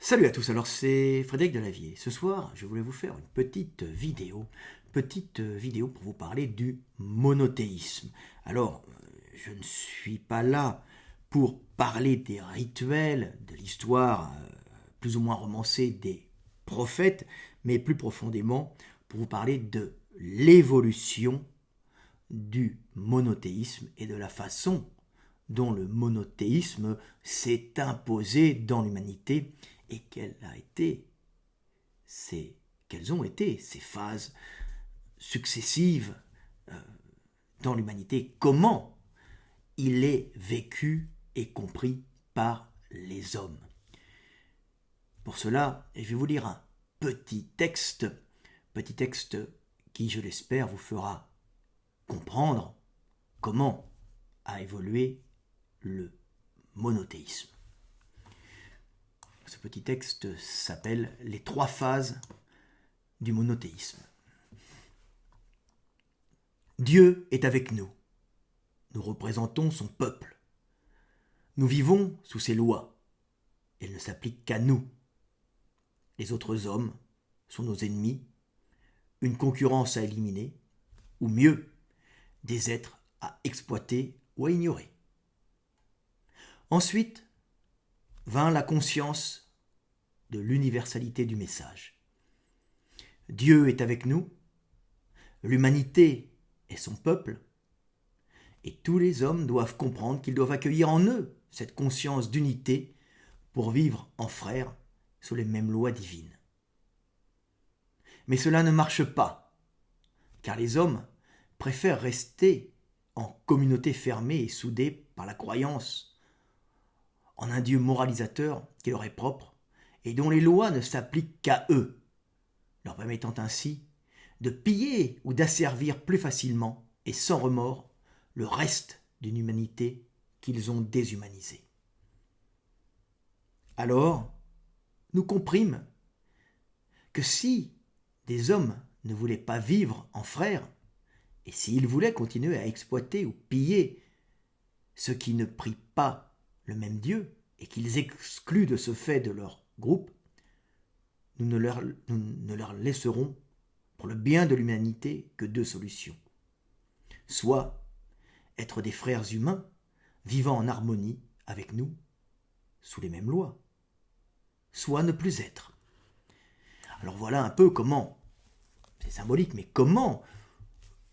Salut à tous, alors c'est Frédéric Delavier. Ce soir, je voulais vous faire une petite vidéo pour vous parler du monothéisme. Alors, je ne suis pas là pour parler des rituels, de l'histoire plus ou moins romancée des prophètes, mais plus profondément pour vous parler de l'évolution du monothéisme et de la façon dont le monothéisme s'est imposé dans l'humanité et quelles ont été ces phases successives dans l'humanité, comment il est vécu et compris par les hommes. Pour cela, je vais vous lire un petit texte qui, je l'espère, vous fera comprendre comment a évolué le monothéisme. Ce petit texte s'appelle « Les trois phases du monothéisme ». Dieu est avec nous. Nous représentons son peuple. Nous vivons sous ses lois. Elles ne s'appliquent qu'à nous. Les autres hommes sont nos ennemis, une concurrence à éliminer, ou mieux, des êtres à exploiter ou à ignorer. Ensuite vint la conscience de l'universalité du message. Dieu est avec nous, l'humanité est son peuple, et tous les hommes doivent comprendre qu'ils doivent accueillir en eux cette conscience d'unité pour vivre en frères sous les mêmes lois divines. Mais cela ne marche pas, car les hommes préfèrent rester en communauté fermée et soudée par la croyance en un Dieu moralisateur qui leur est propre et dont les lois ne s'appliquent qu'à eux, leur permettant ainsi de piller ou d'asservir plus facilement et sans remords le reste d'une humanité qu'ils ont déshumanisée. Alors, nous comprîmes que si des hommes ne voulaient pas vivre en frères, et s'ils voulaient continuer à exploiter ou piller ceux qui ne prient pas le même Dieu, et qu'ils excluent de ce fait de leur groupe, nous ne leur laisserons pour le bien de l'humanité que deux solutions. Soit être des frères humains vivant en harmonie avec nous, sous les mêmes lois, soit ne plus être. Alors voilà un peu comment, c'est symbolique, mais comment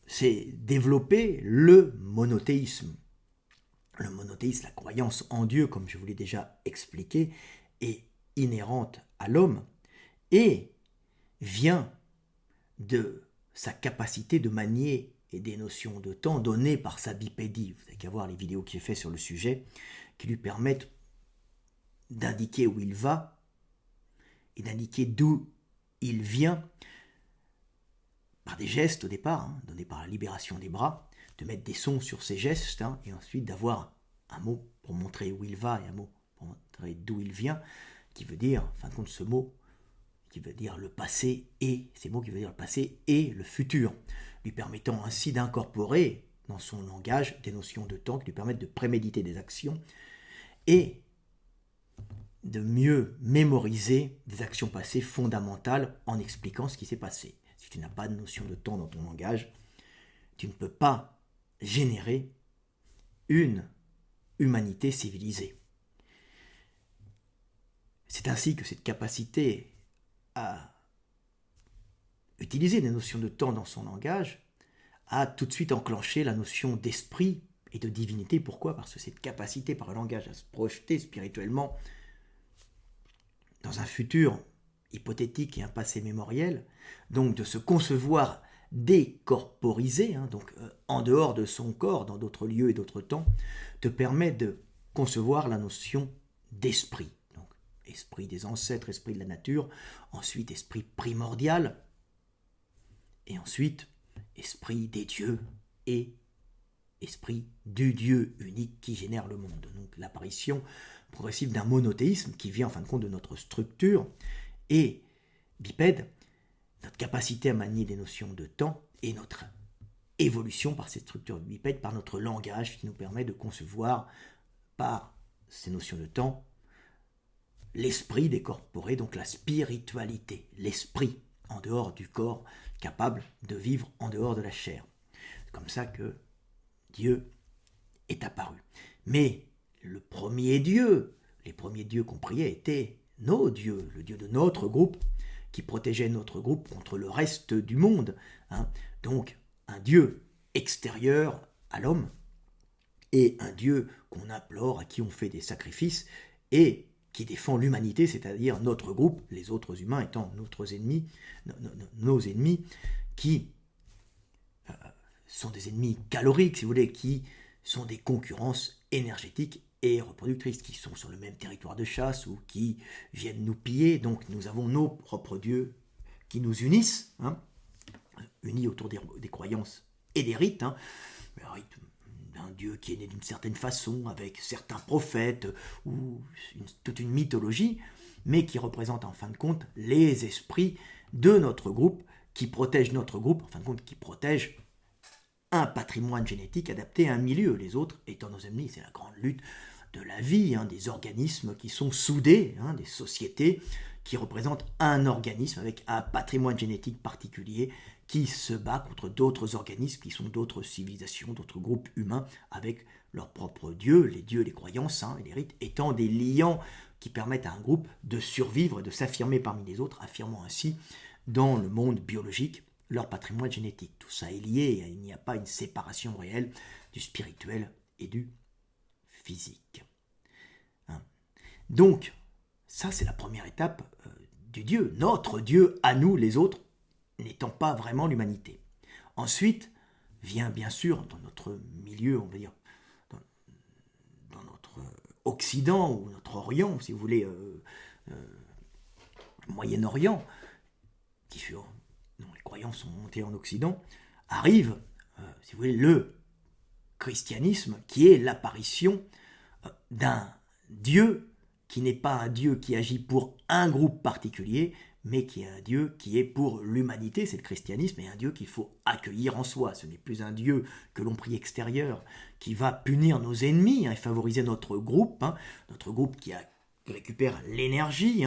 s'est développé le monothéisme. Le monothéisme, la croyance en Dieu, comme je vous l'ai déjà expliqué, est inhérente à l'homme et vient de sa capacité de manier et des notions de temps données par sa bipédie. Vous n'avez qu'à voir les vidéos que j'ai faites sur le sujet, qui lui permettent d'indiquer où il va et d'indiquer d'où il vient par des gestes au départ, donnés par la libération des bras, de mettre des sons sur ces gestes et ensuite d'avoir un mot pour montrer où il va et un mot pour montrer d'où il vient, qui veut dire, en fin de compte, ce mot qui veut dire le passé et, ces mots qui veulent dire le passé et le futur, lui permettant ainsi d'incorporer dans son langage des notions de temps qui lui permettent de préméditer des actions et de mieux mémoriser des actions passées fondamentales en expliquant ce qui s'est passé. Si tu n'as pas de notion de temps dans ton langage, tu ne peux pas générer une humanité civilisée. C'est ainsi que cette capacité à utiliser des notions de temps dans son langage a tout de suite enclenché la notion d'esprit et de divinité. Pourquoi ? Parce que cette capacité par le langage à se projeter spirituellement dans un futur hypothétique et un passé mémoriel, donc de se concevoir décorporisé, donc en dehors de son corps, dans d'autres lieux et d'autres temps, te permet de concevoir la notion d'esprit. Donc, esprit des ancêtres, esprit de la nature, ensuite esprit primordial, et ensuite esprit des dieux et esprit du Dieu unique qui génère le monde. Donc l'apparition progressive d'un monothéisme qui vient en fin de compte de notre structure et bipède, notre capacité à manier des notions de temps et notre évolution par cette structure bipède, par notre langage qui nous permet de concevoir par ces notions de temps l'esprit décorporé, donc la spiritualité, l'esprit en dehors du corps, capable de vivre en dehors de la chair. C'est comme ça que Dieu est apparu. Mais le premier Dieu, les premiers dieux qu'on priait étaient nos dieux, le Dieu de notre groupe, qui protégeait notre groupe contre le reste du monde. Donc un Dieu extérieur à l'homme et un Dieu qu'on implore, à qui on fait des sacrifices et qui défend l'humanité, c'est-à-dire notre groupe, les autres humains étant nos ennemis, qui sont des ennemis caloriques, si vous voulez, qui sont des concurrences énergétiques et reproductrices, qui sont sur le même territoire de chasse ou qui viennent nous piller. Donc nous avons nos propres dieux qui nous unissent, unis autour des croyances et des rites, le rite d'un dieu qui est né d'une certaine façon, avec certains prophètes, ou toute une mythologie, mais qui représente en fin de compte les esprits de notre groupe, qui protègent notre groupe, en fin de compte qui protègent un patrimoine génétique adapté à un milieu, les autres étant nos ennemis. C'est la grande lutte de la vie, des organismes qui sont soudés, des sociétés qui représentent un organisme avec un patrimoine génétique particulier qui se bat contre d'autres organismes qui sont d'autres civilisations, d'autres groupes humains avec leurs propres dieux, les croyances et les rites étant des liants qui permettent à un groupe de survivre et de s'affirmer parmi les autres, affirmant ainsi dans le monde biologique leur patrimoine génétique. Tout ça est lié, il n'y a pas une séparation réelle du spirituel et du physique. Donc, ça c'est la première étape du Dieu, notre Dieu à nous les autres, n'étant pas vraiment l'humanité. Ensuite vient bien sûr dans notre milieu, on va dire, dans notre Occident ou notre Orient, si vous voulez, Moyen-Orient, dont les croyances sont montées en Occident, arrive, si vous voulez, le christianisme qui est l'apparition d'un Dieu qui n'est pas un Dieu qui agit pour un groupe particulier, mais qui est un Dieu qui est pour l'humanité, c'est le christianisme, et un Dieu qu'il faut accueillir en soi. Ce n'est plus un Dieu que l'on prie extérieur, qui va punir nos ennemis et favoriser notre groupe qui récupère l'énergie,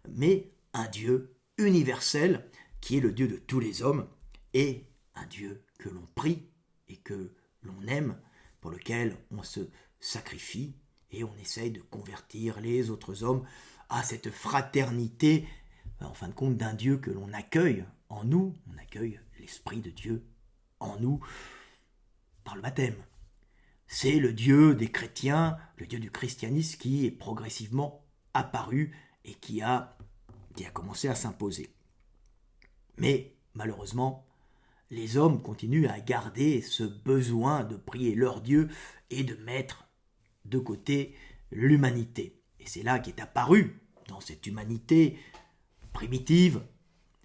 mais un Dieu universel, qui est le Dieu de tous les hommes, et un Dieu que l'on prie et que l'on aime, pour lequel on se sacrifie, et on essaye de convertir les autres hommes à cette fraternité, en fin de compte, d'un Dieu que l'on accueille en nous. On accueille l'Esprit de Dieu en nous par le baptême. C'est le Dieu des chrétiens, le Dieu du christianisme qui est progressivement apparu et qui a commencé à s'imposer. Mais malheureusement, les hommes continuent à garder ce besoin de prier leur Dieu et de mettre de côté l'humanité. Et c'est là qu'est apparu, dans cette humanité primitive,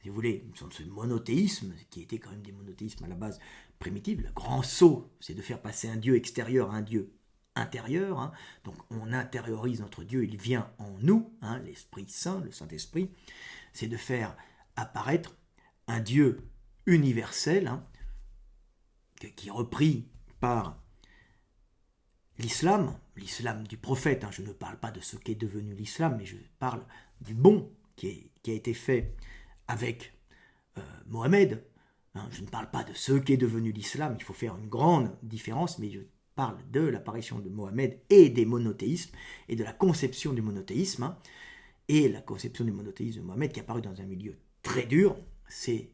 si vous voulez, ce monothéisme, qui était quand même des monothéismes à la base primitifs, le grand saut, c'est de faire passer un Dieu extérieur à un Dieu intérieur. Donc on intériorise notre Dieu, il vient en nous, l'Esprit Saint, le Saint-Esprit. C'est de faire apparaître un Dieu universel, qui est repris par l'islam du prophète. Je ne parle pas de ce qu'est devenu l'islam, mais je parle du bon qui a été fait avec Mohammed. Je ne parle pas de ce qu'est devenu l'islam, il faut faire une grande différence, mais je parle de l'apparition de Mohammed et des monothéismes, et de la conception du monothéisme. Et la conception du monothéisme de Mohammed qui est apparu dans un milieu très dur, c'est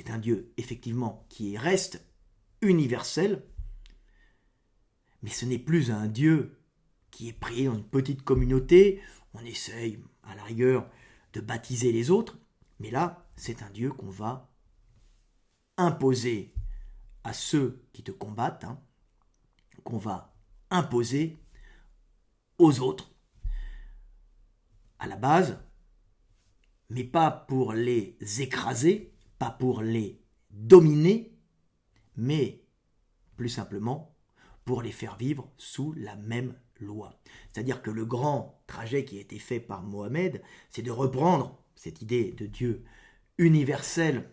un Dieu, effectivement, qui reste universel, mais ce n'est plus un Dieu qui est prié dans une petite communauté. On essaye, à la rigueur, de baptiser les autres, mais là, c'est un Dieu qu'on va imposer à ceux qui te combattent, qu'on va imposer aux autres, à la base, mais pas pour les écraser, pas pour les dominer, mais plus simplement pour les faire vivre sous la même loi. C'est-à-dire que le grand trajet qui a été fait par Mohammed, c'est de reprendre cette idée de Dieu universel,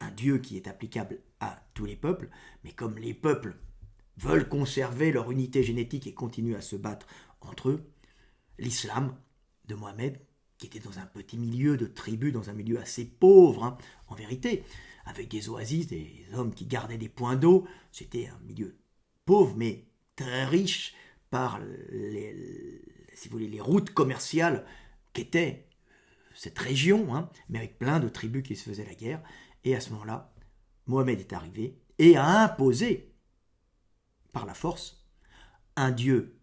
un Dieu qui est applicable à tous les peuples, mais comme les peuples veulent conserver leur unité génétique et continuent à se battre entre eux, l'islam de Mohammed, qui était dans un petit milieu de tribu, dans un milieu assez pauvre, en vérité, avec des oasis, des hommes qui gardaient des points d'eau. C'était un milieu pauvre, mais très riche par si vous voulez, les routes commerciales qu'était cette région, mais avec plein de tribus qui se faisaient la guerre. Et à ce moment-là, Mohammed est arrivé et a imposé, par la force, un Dieu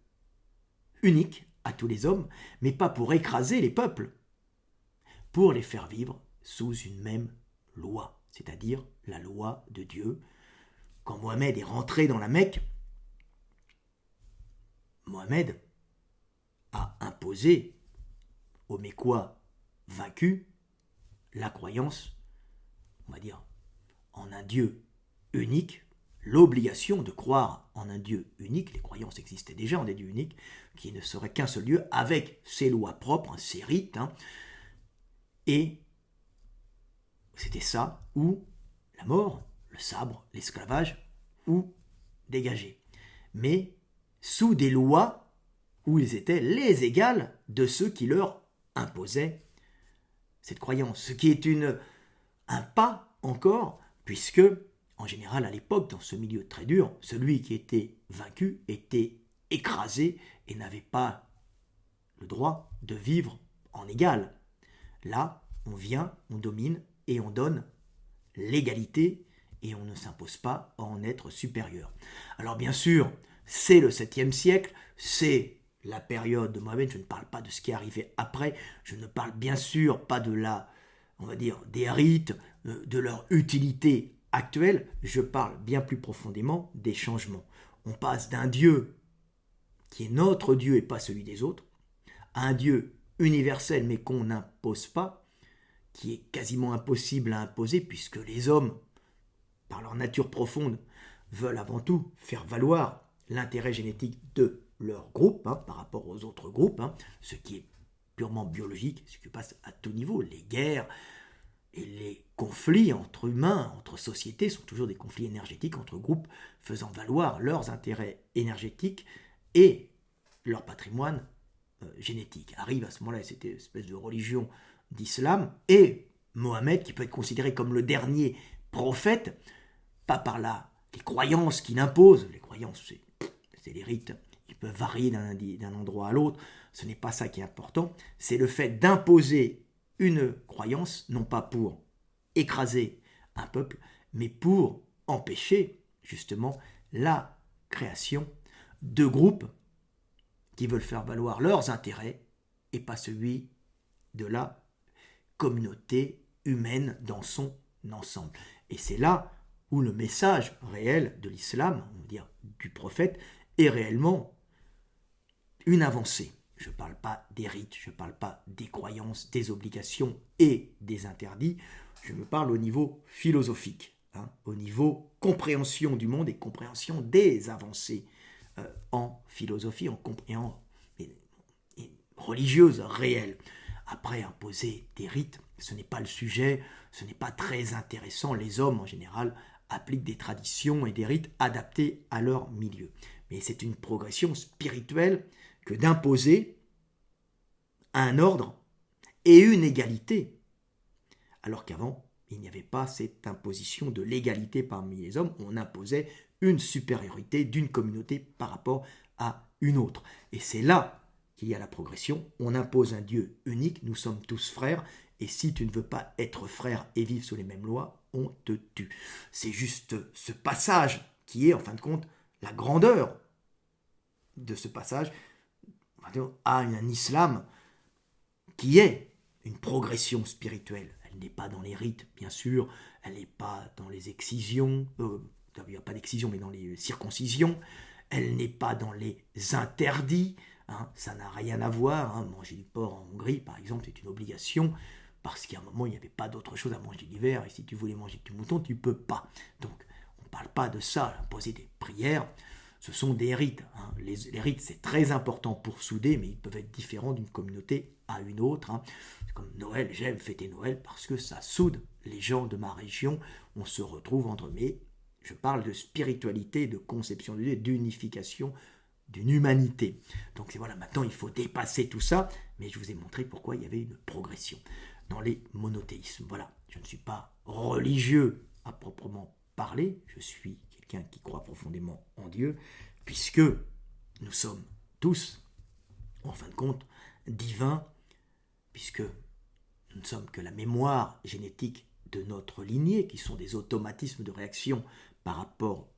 unique à tous les hommes, mais pas pour écraser les peuples, pour les faire vivre sous une même loi, c'est-à-dire la loi de Dieu. Quand Mohammed est rentré dans la Mecque, Mohammed a imposé aux Mécois vaincus la croyance, on va dire, en un Dieu unique, l'obligation de croire en un Dieu unique. Les croyances existaient déjà en des dieux uniques, qui ne serait qu'un seul Dieu, avec ses lois propres, ses rites. Et c'était ça, ou la mort, le sabre, l'esclavage, ou dégagé. Mais sous des lois où ils étaient les égales de ceux qui leur imposaient cette croyance. Ce qui est un pas encore, puisque, en général, à l'époque, dans ce milieu très dur, celui qui était vaincu était écrasé et n'avait pas le droit de vivre en égal. Là, on vient, on domine et on donne l'égalité et on ne s'impose pas à en être supérieur. Alors bien sûr, c'est le 7e siècle, c'est la période de Mohammed, je ne parle pas de ce qui est arrivé après, je ne parle bien sûr pas de on va dire, des rites, de leur utilité actuelle, je parle bien plus profondément des changements. On passe d'un Dieu qui est notre Dieu et pas celui des autres, à un Dieu universel mais qu'on n'impose pas, qui est quasiment impossible à imposer puisque les hommes, par leur nature profonde, veulent avant tout faire valoir l'intérêt génétique de leur groupe par rapport aux autres groupes, ce qui est purement biologique, ce qui passe à tout niveau. Les guerres et les conflits entre humains, entre sociétés, sont toujours des conflits énergétiques entre groupes faisant valoir leurs intérêts énergétiques et leur patrimoine génétique. Arrive à ce moment-là cette espèce de religion d'islam et Mohammed, qui peut être considéré comme le dernier prophète, pas par les croyances qu'il impose. Les croyances, c'est des rites, ils peuvent varier d'un endroit à l'autre, ce n'est pas ça qui est important, c'est le fait d'imposer une croyance, non pas pour écraser un peuple, mais pour empêcher justement la création de groupes qui veulent faire valoir leurs intérêts et pas celui de la communauté humaine dans son ensemble. Et c'est là où le message réel de l'islam, on va dire du prophète, est réellement une avancée. Je ne parle pas des rites, je ne parle pas des croyances, des obligations et des interdits, je me parle au niveau philosophique, au niveau compréhension du monde et compréhension des avancées en philosophie, en religieuse réelle. Après, imposer des rites, ce n'est pas le sujet, ce n'est pas très intéressant. Les hommes, en général, appliquent des traditions et des rites adaptés à leur milieu. Mais c'est une progression spirituelle que d'imposer un ordre et une égalité. Alors qu'avant, il n'y avait pas cette imposition de l'égalité parmi les hommes. On imposait une supériorité d'une communauté par rapport à une autre. Et c'est là qu'il y a la progression. On impose un Dieu unique, nous sommes tous frères, et si tu ne veux pas être frère et vivre sous les mêmes lois, on te tue. C'est juste ce passage qui est, en fin de compte, la grandeur de ce passage à un islam qui est une progression spirituelle. Elle n'est pas dans les rites, bien sûr, elle n'est pas dans les excisions, il n'y a pas d'excision, mais dans les circoncisions, elle n'est pas dans les interdits, ça n'a rien à voir. Manger du porc en Hongrie, par exemple, c'est une obligation, parce qu'à un moment, il n'y avait pas d'autre chose à manger l'hiver, et si tu voulais manger du mouton, tu ne peux pas. Donc, on ne parle pas de ça, imposer des prières, ce sont des rites. Les rites, c'est très important pour souder, mais ils peuvent être différents d'une communauté à une autre. C'est comme Noël, j'aime fêter Noël parce que ça soude les gens de ma région, on se retrouve entre eux. Mais je parle de spiritualité, de conception de Dieu, d'unification d'une humanité. Donc voilà, maintenant il faut dépasser tout ça, mais je vous ai montré pourquoi il y avait une progression dans les monothéismes. Voilà, je ne suis pas religieux à proprement parler, je suis quelqu'un qui croit profondément en Dieu, puisque nous sommes tous, en fin de compte, divins, puisque nous ne sommes que la mémoire génétique de notre lignée, qui sont des automatismes de réaction par rapport